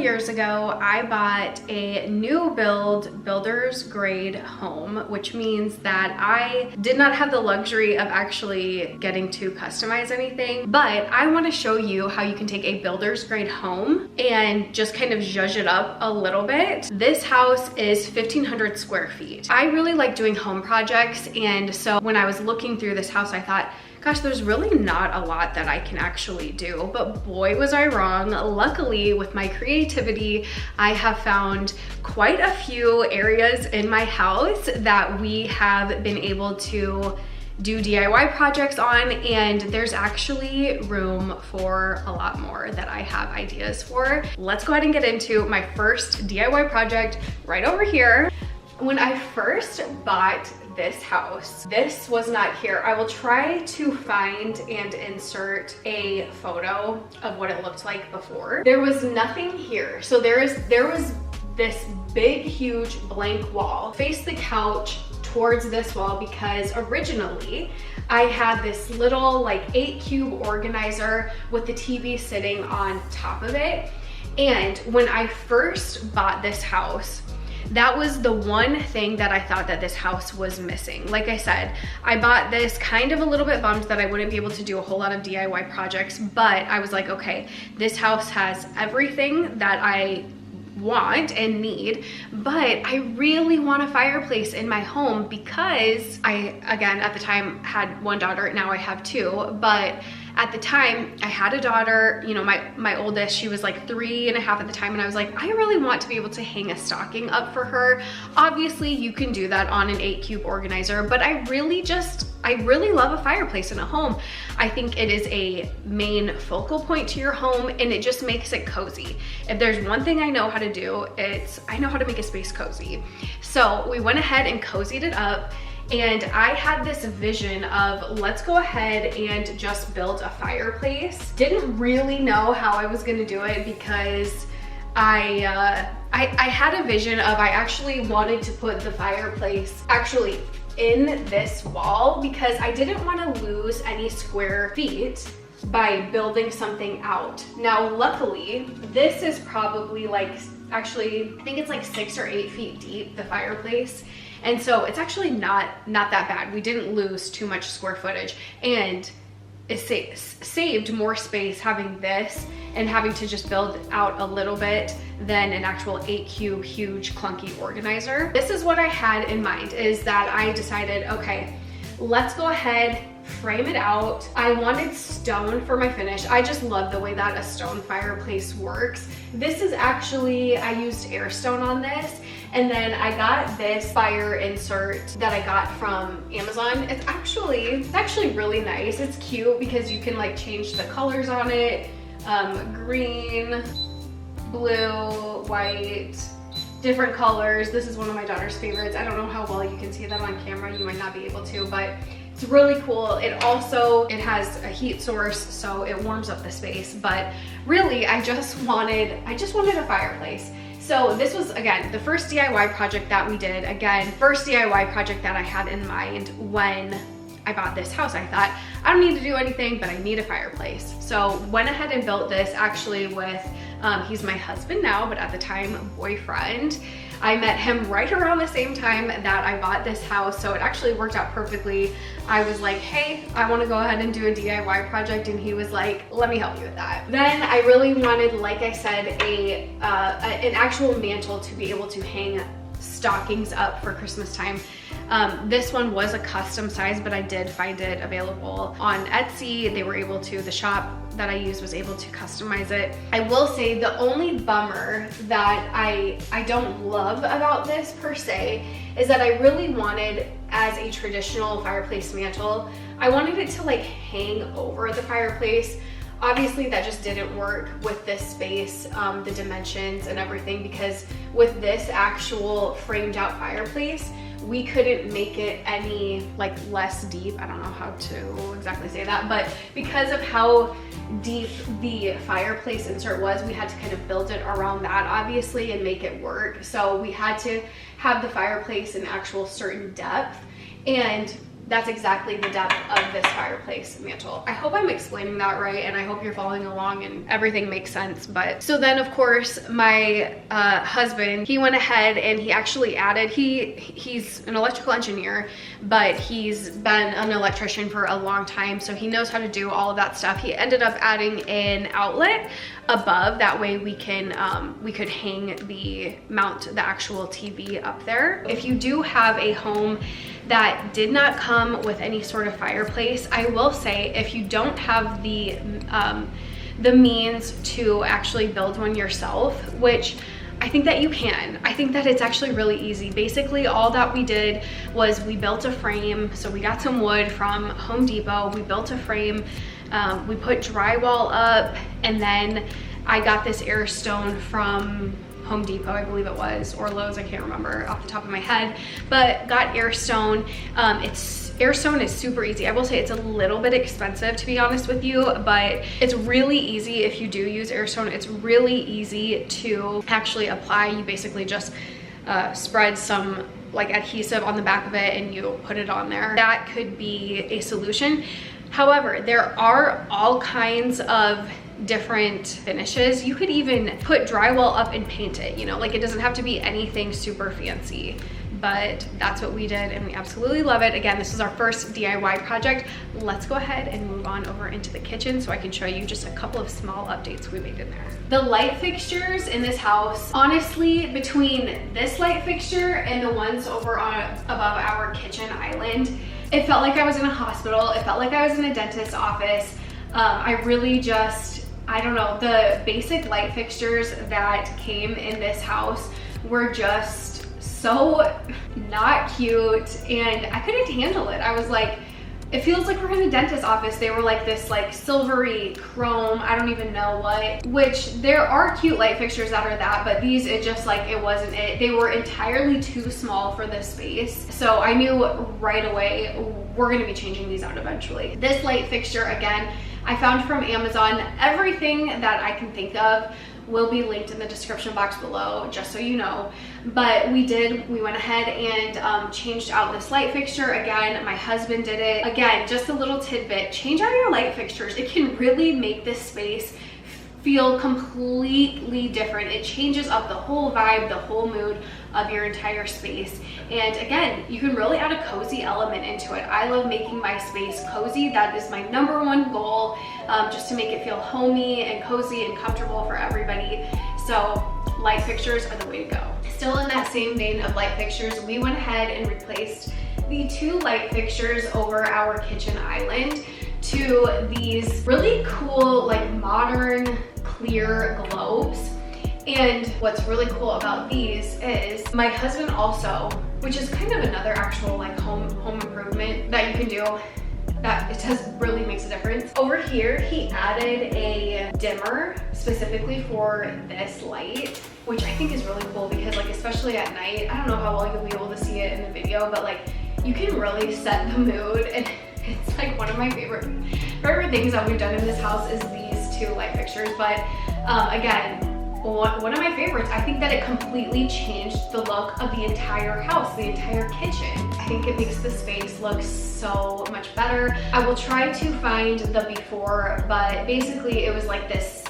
years ago, I bought a new builder's grade home, which means that I did not have the luxury of actually getting to customize anything, but I want to show you how you can take a builder's grade home and just kind of zhuzh it up a little bit. This house is 1,500 square feet. I really like doing home projects, and so when I was looking through this house, I thought, gosh, there's really not a lot that I can actually do, but boy was I wrong. Luckily, with my creativity, I have found quite a few areas in my house that we have been able to do DIY projects on, and there's actually room for a lot more that I have ideas for. Let's go ahead and get into my first DIY project right over here. When I first bought this house, this was not here. I will try to find and insert a photo of what it looked like before. There was nothing here. So there was this big, huge blank wall. Face the couch towards this wall because originally I had this little like 8-cube organizer with the TV sitting on top of it. And when I first bought this house, that was the one thing that I thought that this house was missing. Like I said, I bought this kind of a little bit bummed that I wouldn't be able to do a whole lot of DIY projects, but I was like, okay, this house has everything that I want and need, but I really want a fireplace in my home because I, again, at the time had one daughter, now I have two, but at the time I had a daughter, you know, my oldest, she was like 3.5 at the time, and I was like, I really want to be able to hang a stocking up for her. Obviously you can do that on an 8-cube organizer, but I really love a fireplace in a home. I think it is a main focal point to your home, and it just makes it cozy. If there's one thing I know how to do, I know how to make a space cozy. So we went ahead and cozied it up, and I had this vision of let's go ahead and just build a fireplace. Didn't really know how I was gonna do it because I had a vision of I actually wanted to put the fireplace actually in this wall because I didn't want to lose any square feet by building something out. Now, luckily, this is probably like, actually, I think it's like 6 or 8 feet deep, the fireplace. And so it's actually not that bad. We didn't lose too much square footage, and it saved more space having this and having to just build out a little bit than an actual 8-cube huge clunky organizer. This is what I had in mind, is that I decided, okay, let's go ahead, frame it out. I wanted stone for my finish. I just love the way that a stone fireplace works. This is actually, I used air stone on this, and then I got this fire insert that I got from Amazon. It's actually really nice. It's cute because you can like change the colors on it. Green, blue, white, different colors. This is one of my daughter's favorites. I don't know how well you can see that on camera. You might not be able to, but it's really cool. It has a heat source, so it warms up the space. But really, I just wanted a fireplace. So this was, again, the first DIY project that we did. Again, first DIY project that I had in mind when I bought this house. I thought, I don't need to do anything, but I need a fireplace. So went ahead and built this actually with, he's my husband now, but at the time, boyfriend. I met him right around the same time that I bought this house, so it actually worked out perfectly. I was like, hey, I want to go ahead and do a DIY project, and he was like, let me help you with that. Then I really wanted, like I said, an actual mantle to be able to hang stockings up for Christmas time. This one was a custom size, but I did find it available on Etsy. They were able to, the shop that I used was able to customize it. I will say the only bummer that I don't love about this per se is that I really wanted, as a traditional fireplace mantle, I wanted it to like hang over the fireplace. Obviously that just didn't work with this space, the dimensions and everything, because with this actual framed out fireplace, we couldn't make it any like less deep. I don't know how to exactly say that, but because of how deep the fireplace insert was, we had to kind of build it around that obviously and make it work. So we had to have the fireplace in actual certain depth, and That's exactly the depth of this fireplace mantle. I hope I'm explaining that right, and I hope you're following along and everything makes sense. But so then of course my husband, he went ahead and he actually added, he's an electrical engineer, but he's been an electrician for a long time, so he knows how to do all of that stuff. He ended up adding an outlet above, that way we can we could mount the actual TV up there. If you do have a home that did not come with any sort of fireplace, I will say, if you don't have the means to actually build one yourself, which I think that you can. I think that it's actually really easy. Basically, all that we did was we built a frame. So we got some wood from Home Depot, we built a frame, we put drywall up, and then I got this air stone from Home Depot, I believe it was, or Lowe's, I can't remember off the top of my head, but got air stone. Air stone is super easy. I will say it's a little bit expensive, to be honest with you, but it's really easy if you do use air stone. It's really easy to actually apply. You basically just spread some like adhesive on the back of it and you put it on there. That could be a solution. However, there are all kinds of different finishes. You could even put drywall up and paint it, you know, like it doesn't have to be anything super fancy, but that's what we did and we absolutely love it. Again, this is our first DIY project. Let's go ahead and move on over into the kitchen so I can show you just a couple of small updates we made in there. The light fixtures in this house, honestly, between this light fixture and the ones over on above our kitchen island, it felt like I was in a hospital. It felt like I was in a dentist's office. I really just, I don't know, the basic light fixtures that came in this house were just so not cute, and I couldn't handle it. I was like, it feels like we're in a dentist's office. They were like this like silvery chrome, I don't even know what, which there are cute light fixtures that are that, but these, it just like, it wasn't it. They were entirely too small for this space. So I knew right away, we're gonna be changing these out eventually. This light fixture, again, I found from Amazon. Everything that I can think of will be linked in the description box below, just so you know. But we went ahead and changed out this light fixture. Again, my husband did it. Again, just a little tidbit, change out your light fixtures. It can really make this space feel completely different. It changes up the whole vibe, the whole mood of your entire space. And again, you can really add a cozy element into it. I love making my space cozy. That is my #1 goal, just to make it feel homey and cozy and comfortable for everybody. So light fixtures are the way to go. Still in that same vein of light fixtures, we went ahead and replaced the 2 light fixtures over our kitchen island to these really cool, like modern clear globes. And what's really cool about these is my husband also, which is kind of another actual like home improvement that you can do, that it just really makes a difference. Over here, he added a dimmer specifically for this light, which I think is really cool because like, especially at night, I don't know how well you'll be able to see it in the video, but like you can really set the mood. And it's like one of my favorite things that we've done in this house is these 2 light fixtures. But again, one of my favorites. I think that it completely changed the look of the entire house, the entire kitchen. I think it makes the space look so much better. I will try to find the before, but basically it was like this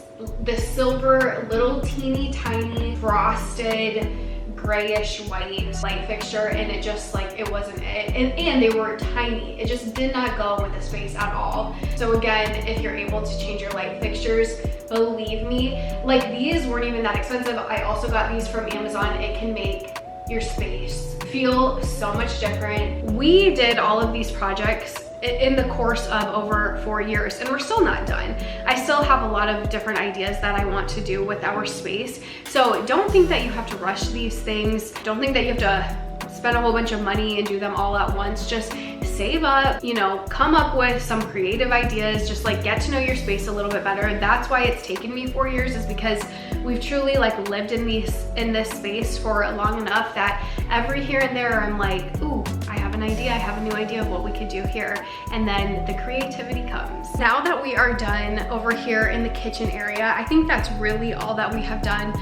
silver, little teeny tiny frosted grayish white light fixture, and it just like, it wasn't it. And they were tiny. It just did not go with the space at all. So again, if you're able to change your light fixtures, believe me, like these weren't even that expensive. I also got these from Amazon. It can make your space feel so much different. We did all of these projects in the course of over 4 years, and we're still not done. I still have a lot of different ideas that I want to do with our space. So don't think that you have to rush these things. Don't think that you have to spend a whole bunch of money and do them all at once. Just save up, you know, come up with some creative ideas, just like get to know your space a little bit better. That's why it's taken me 4 years, is because we've truly like lived in this space for long enough that every here and there I'm like, ooh, I have an idea, I have a new idea of what we could do here. And then the creativity comes. Now that we are done over here in the kitchen area, I think that's really all that we have done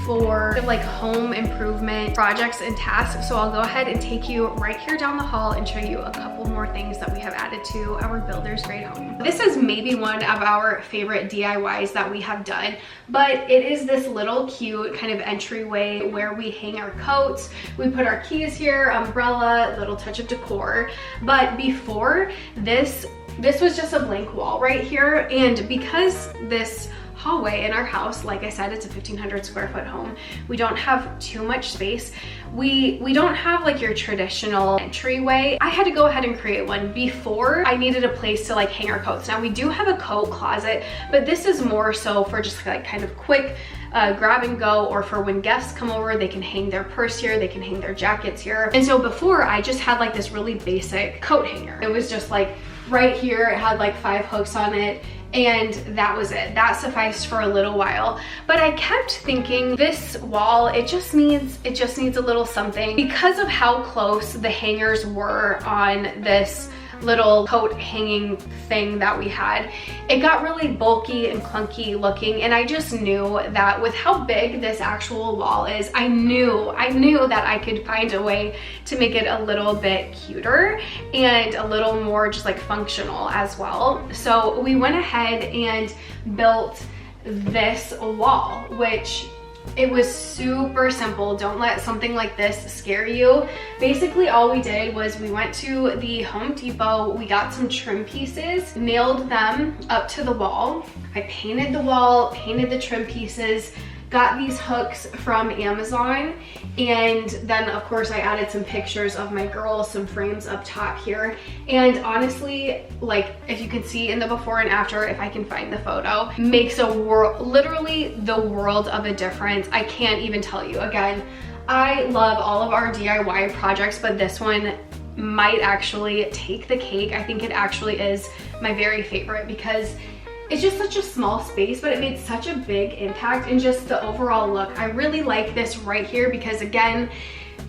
for like home improvement projects and tasks. So I'll go ahead and take you right here down the hall and show you a couple more things that we have added to our builder's grade home. This is maybe one of our favorite DIYs that we have done, but it is this little cute kind of entryway where we hang our coats. We put our keys here, umbrella, little touch of decor. But before this was just a blank wall right here, and because this hallway in our house, like I said, it's a 1,500 square foot home, we don't have too much space. We don't have like your traditional entryway. I had to go ahead and create one. Before, I needed a place to like hang our coats. Now we do have a coat closet, but this is more so for just like kind of quick grab and go, or for when guests come over, they can hang their purse here, they can hang their jackets here. And so before, I just had like this really basic coat hanger. It was just like right here, it had like 5 hooks on it, and that was it. That sufficed for a little while. But I kept thinking, this wall, it just needs a little something. Because of how close the hangers were on this little coat hanging thing that we had, it got really bulky and clunky looking, and I just knew that with how big this actual wall is, I knew that I could find a way to make it a little bit cuter and a little more just like functional as well. So we went ahead and built this wall, which it was super simple. Don't let something like this scare you. Basically, all we did was we went to the Home Depot, we got some trim pieces, nailed them up to the wall. I painted the wall, painted the trim pieces, got these hooks from Amazon, and then of course I added some pictures of my girls, some frames up top here. And honestly, like if you can see in the before and after, if I can find the photo, makes a world, literally the world of a difference. I can't even tell you. Again, I love all of our DIY projects, but this one might actually take the cake. I think it actually is my very favorite because it's just such a small space, but it made such a big impact in just the overall look. I really like this right here because again,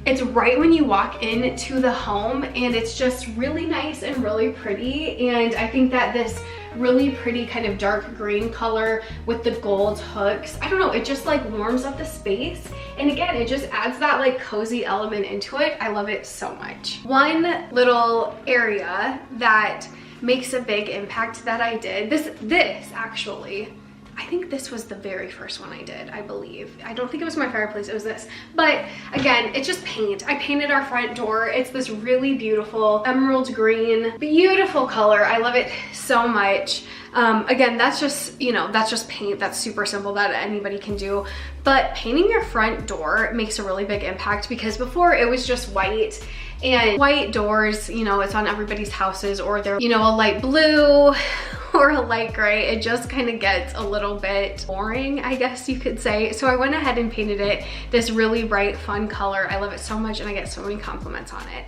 it's right when you walk into the home, and it's just really nice and really pretty. And I think that this really pretty kind of dark green color with the gold hooks, I don't know, it just like warms up the space. And again, it just adds that like cozy element into it. I love it so much. One little area that makes a big impact that I did, this actually, I think this was the very first one I did, I believe. I don't think it was my fireplace, it was this. But again, it's just paint. I painted our front door. It's this really beautiful emerald green, beautiful color. I love it so much. Again, that's just, you know, that's just paint. That's super simple, that anybody can do. But painting your front door makes a really big impact because before it was just white. And white doors, you know, it's on everybody's houses, or they're, you know, a light blue or a light gray. It just kind of gets a little bit boring, I guess you could say. So I went ahead and painted it this really bright, fun color. I love it so much, and I get so many compliments on it.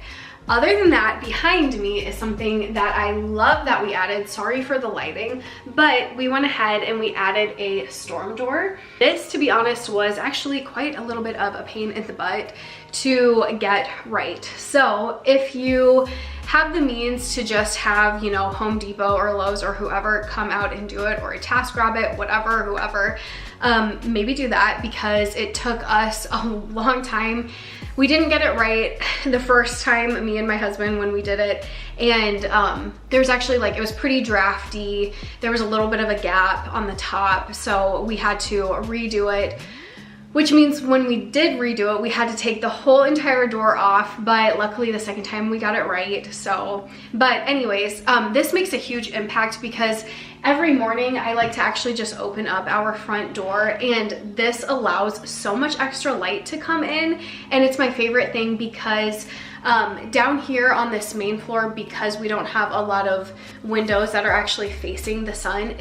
Other than that, behind me is something that I love that we added. Sorry for the lighting, but we went ahead and we added a storm door. This, to be honest, was actually quite a little bit of a pain in the butt to get right. So if you have the means to just have, you know, Home Depot or Lowe's or whoever come out and do it, or a TaskRabbit, whatever, whoever, maybe do that, because it took us a long time. We didn't get it right the first time, me and my husband, when we did it. And there's actually like, it was pretty drafty. There was a little bit of a gap on the top, so we had to redo it. Which means when we did redo it, we had to take the whole entire door off, but luckily the second time we got it right. So, but anyways, this makes a huge impact because every morning I like to actually just open up our front door, and this allows so much extra light to come in. And it's my favorite thing because down here on this main floor, because we don't have a lot of windows that are actually facing the sun,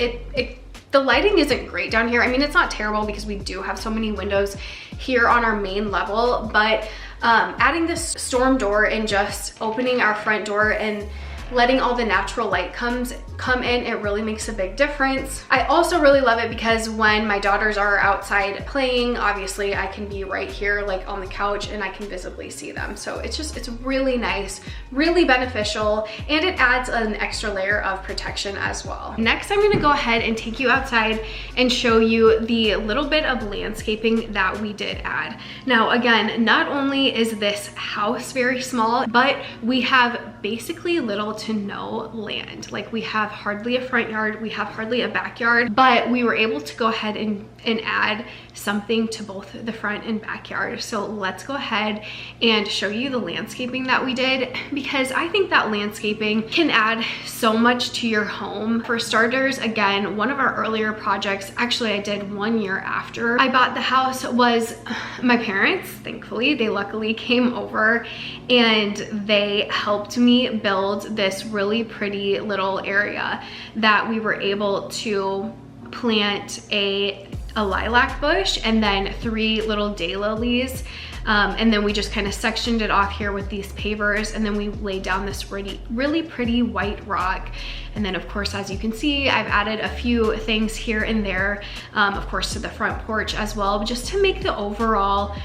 the lighting isn't great down here. I mean, it's not terrible because we do have so many windows here on our main level, but adding this storm door and just opening our front door and letting all the natural light come in, it really makes a big difference. I also really love it because when my daughters are outside playing, obviously I can be right here like on the couch and I can visibly see them. So it's really nice, really beneficial, and it adds an extra layer of protection as well. Next, I'm gonna go ahead and take you outside and show you the little bit of landscaping that we did add. Now, again, not only is this house very small, but we have basically little to no land. Like, we have hardly a front yard, we have hardly a backyard, but we were able to go ahead and add something to both the front and backyard. So let's go ahead and show you the landscaping that we did, because I think that landscaping can add so much to your home. For starters, again, one of our earlier projects, actually I did 1 year after I bought the house, was my parents. Thankfully, they luckily came over and they helped me build this really pretty little area that we were able to plant a lilac bush and then 3 little daylilies. And then we just kind of sectioned it off here with these pavers, and then we laid down this really pretty white rock. And then of course, as you can see, I've added a few things here and there, of course, to the front porch as well, just to make the overall,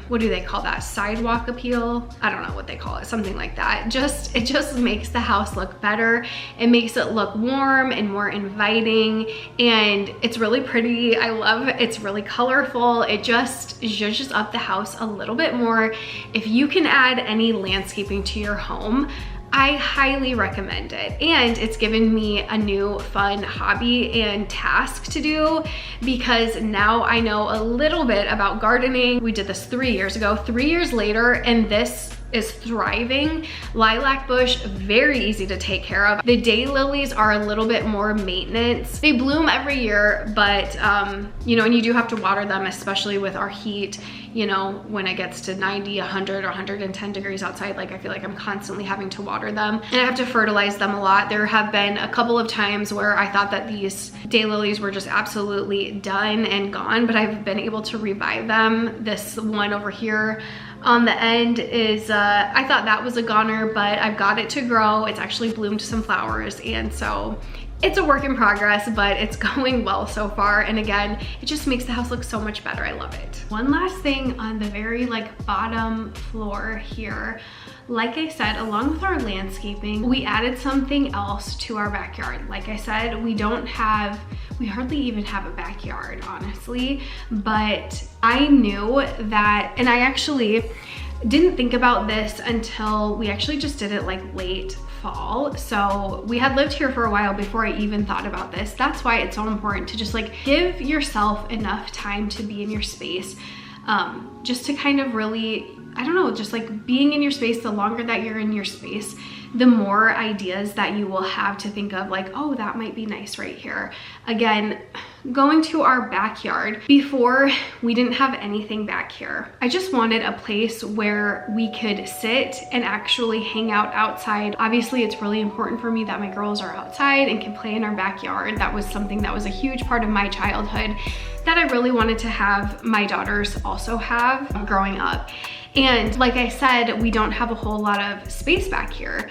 what do they call that? Sidewalk appeal? I don't know what they call it, something like that. It just makes the house look better. It makes it look warm and more inviting, and it's really pretty. I love it. It's really colorful. It just zhuzhes up the house a little bit more. If you can add any landscaping to your home, I highly recommend it. And it's given me a new fun hobby and task to do, because now I know a little bit about gardening. We did this 3 years ago, 3 years later, and this is thriving. Lilac bush, very easy to take care of. The daylilies are a little bit more maintenance. They bloom every year, but you know, and you do have to water them, especially with our heat. You know, when it gets to 90, 100, or 110 degrees outside, like I feel like I'm constantly having to water them, and I have to fertilize them a lot. There have been a couple of times where I thought that these daylilies were just absolutely done and gone, but I've been able to revive them. This one over here on the end is, I thought that was a goner, but I've got it to grow. It's actually bloomed some flowers, and so it's a work in progress, but it's going well so far. And again, it just makes the house look so much better. I love it. One last thing on the very bottom floor here. Like I said, along with our landscaping, we added something else to our backyard. Like I said, we hardly even have a backyard, honestly, but I knew that, and I actually didn't think about this until we actually just did it late fall. So we had lived here for a while before I even thought about this. That's why it's so important to just give yourself enough time to be in your space, just to kind of really, I don't know, just being in your space. The longer that you're in your space, the more ideas that you will have to think of, oh, that might be nice right here. Again, going to our backyard, before we didn't have anything back here. I just wanted a place where we could sit and actually hang out outside. Obviously, it's really important for me that my girls are outside and can play in our backyard. That was something that was a huge part of my childhood that I really wanted to have my daughters also have growing up. And like I said, we don't have a whole lot of space back here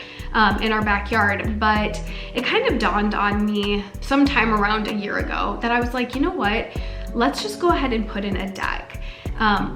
in our backyard, but it kind of dawned on me sometime around a year ago that I was like, you know what, let's just go ahead and put in a deck.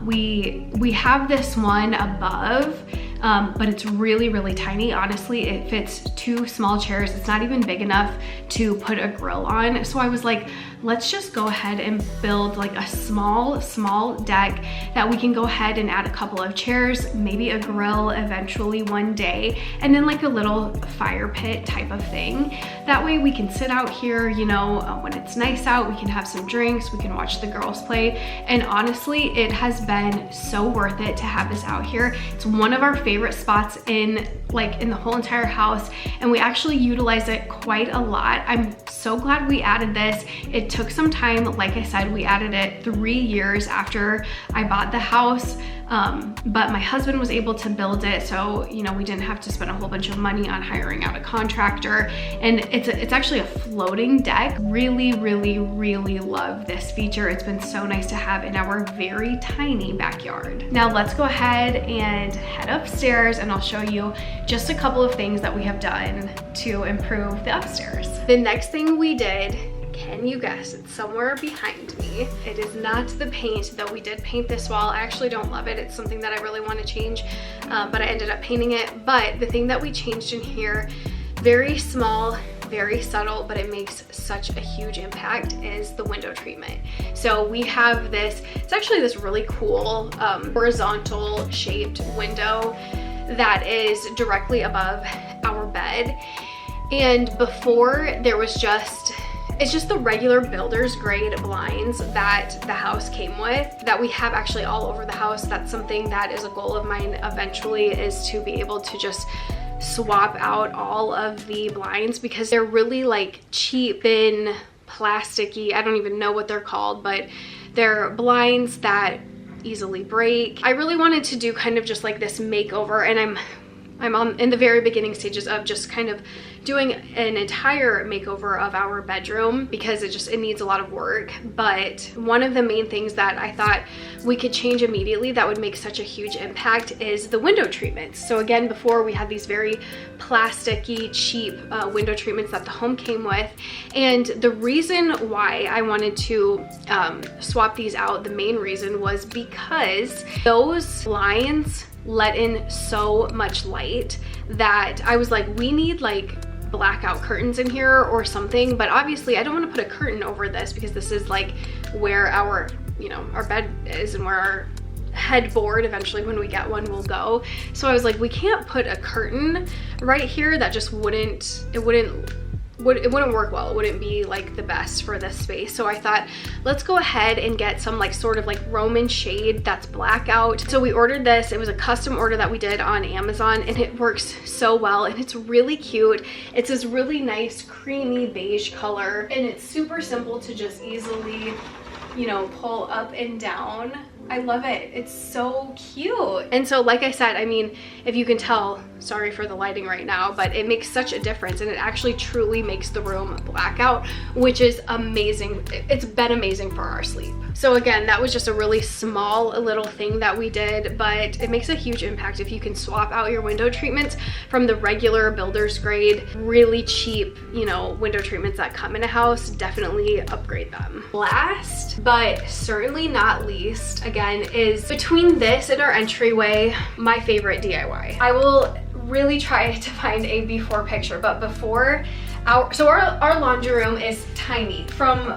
We have this one above, but it's really tiny. Honestly, it fits 2 small chairs. It's not even big enough to put a grill on. So I was like, let's just go ahead and build a small deck that we can go ahead and add a couple of chairs, maybe a grill eventually one day, and then a little fire pit type of thing. That way we can sit out here, you know, when it's nice out, we can have some drinks, we can watch the girls play. And honestly, it has been so worth it to have this out here. It's one of our favorite spots in the whole entire house, and we actually utilize it quite a lot. I'm so glad we added this. It took some time. Like I said, we added it 3 years after I bought the house, but my husband was able to build it, so you know, we didn't have to spend a whole bunch of money on hiring out a contractor. And it's actually a floating deck. Really, really, really love this feature. It's been so nice to have in our very tiny backyard. Now let's go ahead and head upstairs, and I'll show you just a couple of things that we have done to improve the upstairs. The next thing we did, can you guess? It's somewhere behind me. It is not the paint, though we did paint this wall. I actually don't love it. It's something that I really want to change, but I ended up painting it. But the thing that we changed in here, very small, very subtle, but it makes such a huge impact, is the window treatment. So we have this, it's actually this really cool horizontal shaped window that is directly above our bed. And before, there was it's just the regular builder's grade blinds that the house came with, that we have actually all over the house. That's something that is a goal of mine eventually, is to be able to just swap out all of the blinds, because they're really like cheap, thin, plasticky, I don't even know what they're called, but they're blinds that easily break. I really wanted to do kind of just like this makeover, and I'm in the very beginning stages of just kind of doing an entire makeover of our bedroom, because it needs a lot of work. But one of the main things that I thought we could change immediately that would make such a huge impact is the window treatments. So again, before, we had these very plasticky, cheap window treatments that the home came with. And the reason why I wanted to swap these out, the main reason, was because those blinds let in so much light that I was like, we need like blackout curtains in here or something. But obviously I don't want to put a curtain over this, because this is like where our, you know, our bed is and where our headboard eventually, when we get one, will go. So I was like, we can't put a curtain right here. That just wouldn't work well. It wouldn't be like the best for this space. So I thought, let's go ahead and get some like sort of like Roman shade that's blackout. So we ordered this. It was a custom order that we did on Amazon, and it works so well, and it's really cute. It's this really nice creamy beige color, and it's super simple to just easily, you know, pull up and down. I love it. It's so cute. And so, like I said, I mean, if you can tell, sorry for the lighting right now, but it makes such a difference, and it actually truly makes the room blackout, which is amazing. It's been amazing for our sleep. So again, that was just a really small little thing that we did, but it makes a huge impact if you can swap out your window treatments from the regular builder's grade, really cheap, you know, window treatments that come in a house. Definitely upgrade them. Last, but certainly not least, again, is between this and our entryway, my favorite DIY. I will really try to find a before picture, but before, our laundry room is tiny. From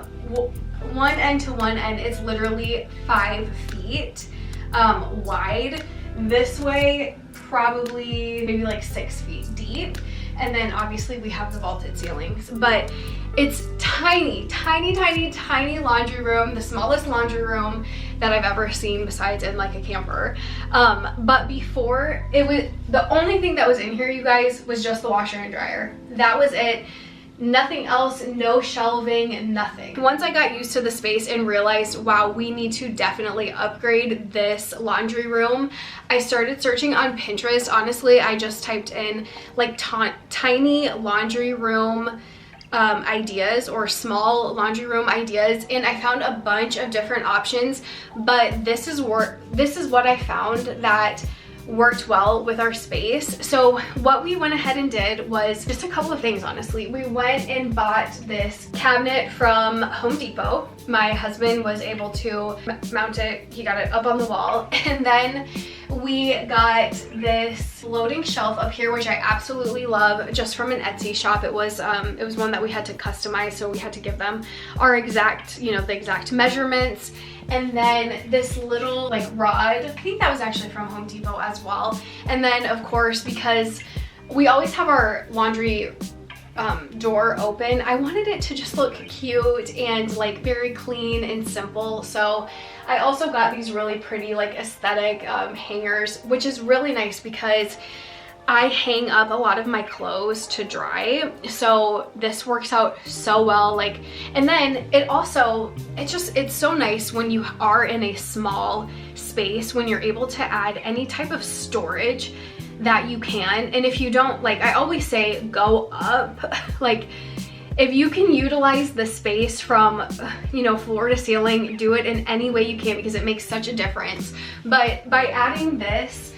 one end to one end, it's literally 5 feet wide. This way, probably maybe like 6 feet deep. And then obviously we have the vaulted ceilings, but it's tiny, tiny, tiny, tiny laundry room, the smallest laundry room that I've ever seen besides in like a camper. But before, it was, the only thing that was in here, you guys, was just the washer and dryer. That was it. Nothing else, no shelving, nothing. Once I got used to the space and realized, wow, we need to definitely upgrade this laundry room, I started searching on Pinterest. Honestly, I just typed in like tiny laundry room ideas or small laundry room ideas, and I found a bunch of different options, but this is what I found that worked well with our space. So what we went ahead and did was just a couple of things, honestly. We went and bought this cabinet from Home Depot. My husband was able to mount it. He got it up on the wall. And then we got this floating shelf up here, which I absolutely love, just from an Etsy shop. It was one that we had to customize, so we had to give them our exact, you know, the exact measurements. And then this little like rod, I think that was actually from Home Depot as well. And then of course, because we always have our laundry door open, I wanted it to just look cute and like very clean and simple. So I also got these really pretty like aesthetic hangers, which is really nice because I hang up a lot of my clothes to dry, so this works out so well. Like, and then it's so nice when you are in a small space, when you're able to add any type of storage that you can. And if you don't, like I always say, go up. Like, if you can utilize the space from, you know, floor to ceiling, do it in any way you can, because it makes such a difference. But by adding this,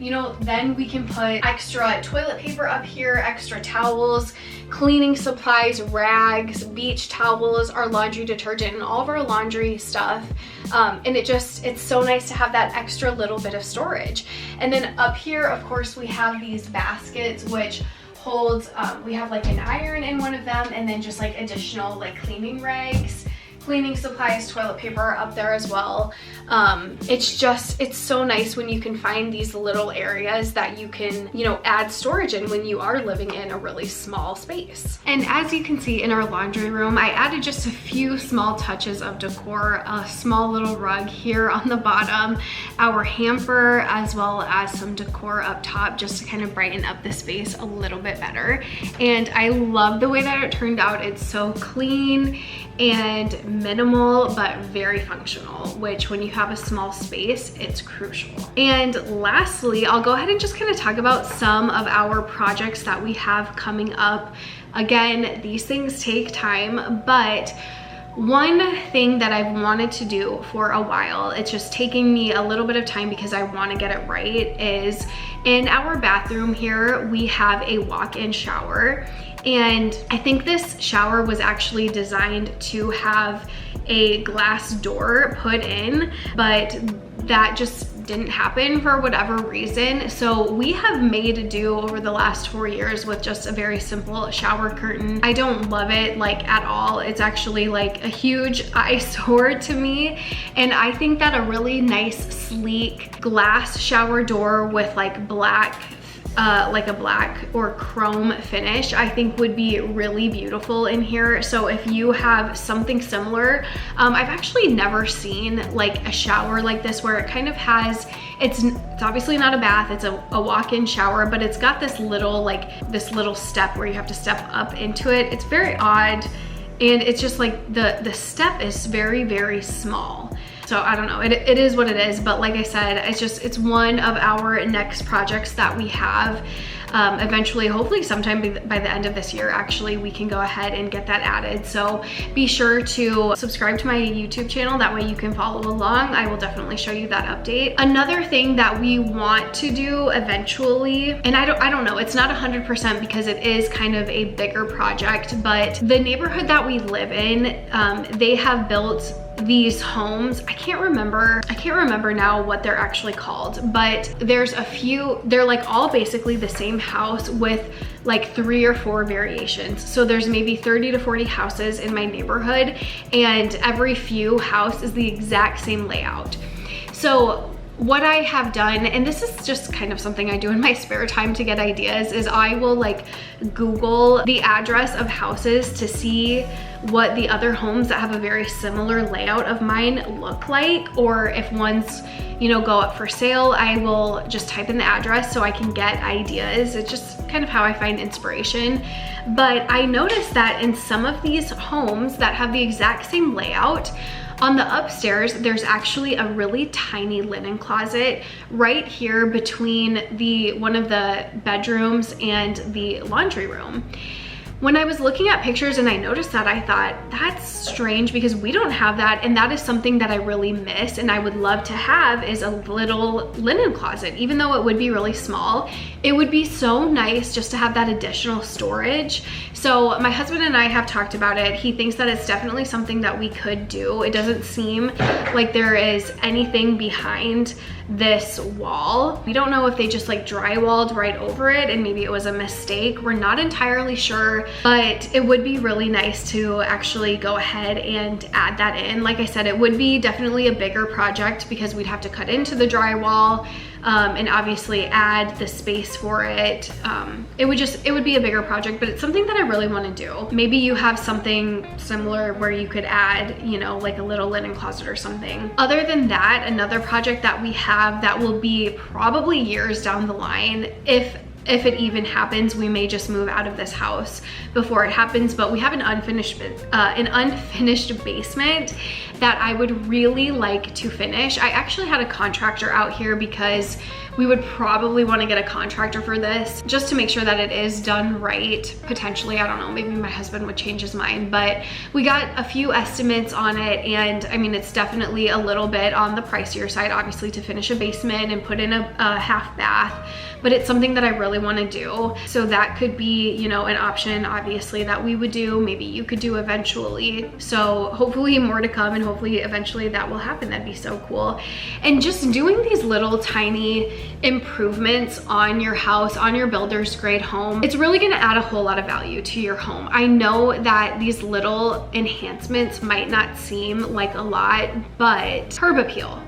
you know, then we can put extra toilet paper up here, extra towels, cleaning supplies, rags, beach towels, our laundry detergent, and all of our laundry stuff. And it's so nice to have that extra little bit of storage. And then up here, of course, we have these baskets, which holds, we have like an iron in one of them, and then just like additional like cleaning rags, cleaning supplies, toilet paper up there as well. It's so nice when you can find these little areas that you can, you know, add storage in when you are living in a really small space. And as you can see in our laundry room, I added just a few small touches of decor, a small little rug here on the bottom, our hamper, as well as some decor up top, just to kind of brighten up the space a little bit better. And I love the way that it turned out. It's so clean and minimal, but very functional, which when you have a small space, it's crucial. And lastly, I'll go ahead and just kind of talk about some of our projects that we have coming up. Again, these things take time, but one thing that I've wanted to do for a while, it's just taking me a little bit of time because I want to get it right, is in our bathroom here, we have a walk-in shower. And I think this shower was actually designed to have a glass door put in, but that just didn't happen for whatever reason. So we have made do over the last 4 years with just a very simple shower curtain. I don't love it like at all. It's actually like a huge eyesore to me. And I think that a really nice, sleek glass shower door with like a black or chrome finish, I think would be really beautiful in here. So if you have something similar, I've actually never seen like a shower like this where it kind of has, it's obviously not a bath, it's a walk-in shower, but it's got this little step where you have to step up into it. It's very odd, and it's just like the step is very, very small. So I don't know, it is what it is, but like I said, it's one of our next projects that we have. Eventually, hopefully sometime by the end of this year, actually, we can go ahead and get that added. So be sure to subscribe to my YouTube channel. That way you can follow along. I will definitely show you that update. Another thing that we want to do eventually, and I don't know, it's not 100% because it is kind of a bigger project, but the neighborhood that we live in, they have built these homes. I can't remember now what they're actually called, but there's a few, they're like all basically the same house with like 3 or 4 variations. So there's maybe 30 to 40 houses in my neighborhood, and every few house is the exact same layout. So what I have done, and this is just kind of something I do in my spare time to get ideas, is I will like Google the address of houses to see what the other homes that have a very similar layout of mine look like, or if one's, you know, go up for sale, I will just type in the address so I can get ideas. It's just kind of how I find inspiration. But I noticed that in some of these homes that have the exact same layout, on the upstairs, there's actually a really tiny linen closet right here between one of the bedrooms and the laundry room. When I was looking at pictures and I noticed that, I thought, that's strange because we don't have that, and that is something that I really miss and I would love to have, is a little linen closet. Even though it would be really small, it would be so nice just to have that additional storage. So my husband and I have talked about it. He thinks that it's definitely something that we could do. It doesn't seem like there is anything behind this wall. We don't know if they just like drywalled right over it and maybe it was a mistake. We're not entirely sure. but it would be really nice to actually go ahead and add that in. Like I said, it would be definitely a bigger project because we'd have to cut into the drywall and obviously add the space for it. It would be a bigger project, but it's something that I really want to do. Maybe you have something similar where you could add, you know, like a little linen closet or something. Other than that, another project that we have that will be probably years down the line, if it even happens, we may just move out of this house before it happens, but we have an unfinished basement that I would really like to finish. I actually had a contractor out here because we would probably want to get a contractor for this just to make sure that it is done right. Potentially, I don't know, maybe my husband would change his mind, but we got a few estimates on it, and I mean, it's definitely a little bit on the pricier side, obviously, to finish a basement and put in a half bath, but it's something that I really want to do. So that could be, you know, an option obviously that we would do, maybe you could do eventually. So hopefully more to come, and hopefully eventually that will happen. That'd be so cool. And just doing these little tiny improvements on your house, on your builder's grade home, it's really going to add a whole lot of value to your home. I know that these little enhancements might not seem like a lot, but curb appeal.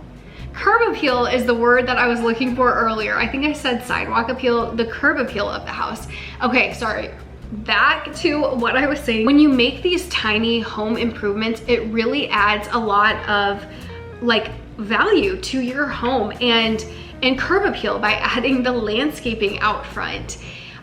Curb appeal is the word that I was looking for earlier. I think I said sidewalk appeal, the curb appeal of the house. Okay, sorry. Back to what I was saying. When you make these tiny home improvements, it really adds a lot of like value to your home and curb appeal by adding the landscaping out front.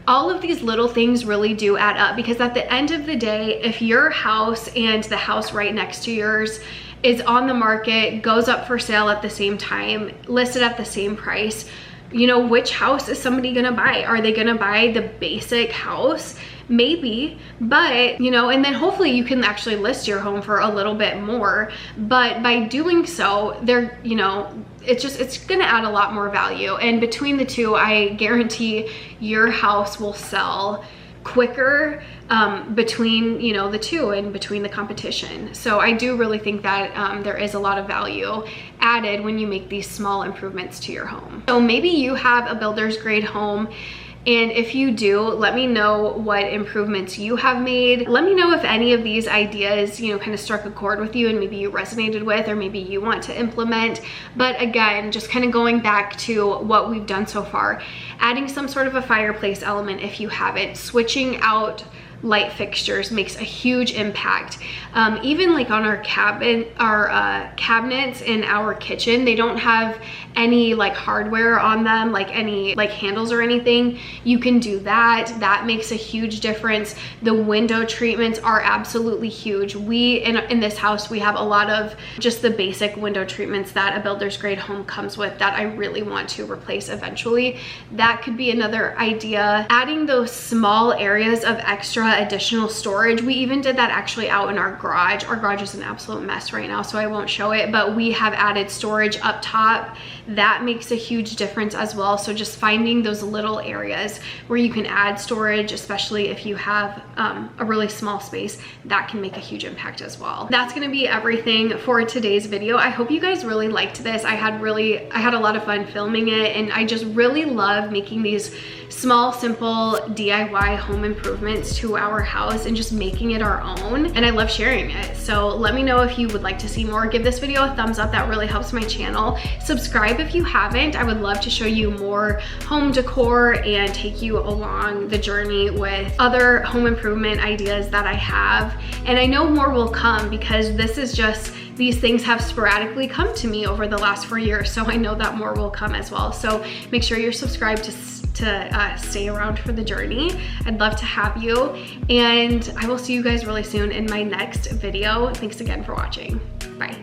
All of these little things really do add up, because at the end of the day, if your house and the house right next to yours is on the market, goes up for sale at the same time, listed at the same price, you know, which house is somebody gonna buy? Are they gonna buy the basic house? Maybe, but you know, and then hopefully you can actually list your home for a little bit more, but by doing so, they're, you know, it's gonna add a lot more value. And between the two, I guarantee your house will sell quicker between, you know, the two and between the competition. So I do really think that there is a lot of value added when you make these small improvements to your home. So maybe you have a builder's grade home, and if you do, let me know what improvements you have made. Let me know if any of these ideas, you know, kind of struck a chord with you and maybe you resonated with, or maybe you want to implement. But again, just kind of going back to what we've done so far, adding some sort of a fireplace element if you haven't, switching out light fixtures makes a huge impact. Even like on our cabinets in our kitchen, they don't have any like hardware on them, like any like handles or anything. You can do that. That makes a huge difference. The window treatments are absolutely huge. We in this house, we have a lot of just the basic window treatments that a builder's grade home comes with that I really want to replace eventually. That could be another idea. Adding those small areas of extra additional storage. We even did that actually out in our garage. Our garage is an absolute mess right now, so I won't show it, but we have added storage up top. That makes a huge difference as well. So just finding those little areas where you can add storage, especially if you have a really small space, that can make a huge impact as well. That's gonna be everything for today's video. I hope you guys really liked this. I had a lot of fun filming it, and I just really love making these small, simple DIY home improvements to our house and just making it our own. And I love sharing it. So let me know if you would like to see more. Give this video a thumbs up. That really helps my channel. Subscribe if you haven't. I would love to show you more home decor and take you along the journey with other home improvement ideas that I have. And I know more will come, because this is just, these things have sporadically come to me over the last 4 years. So I know that more will come as well. So make sure you're subscribed to stay around for the journey. I'd love to have you, and I will see you guys really soon in my next video. Thanks again for watching. Bye.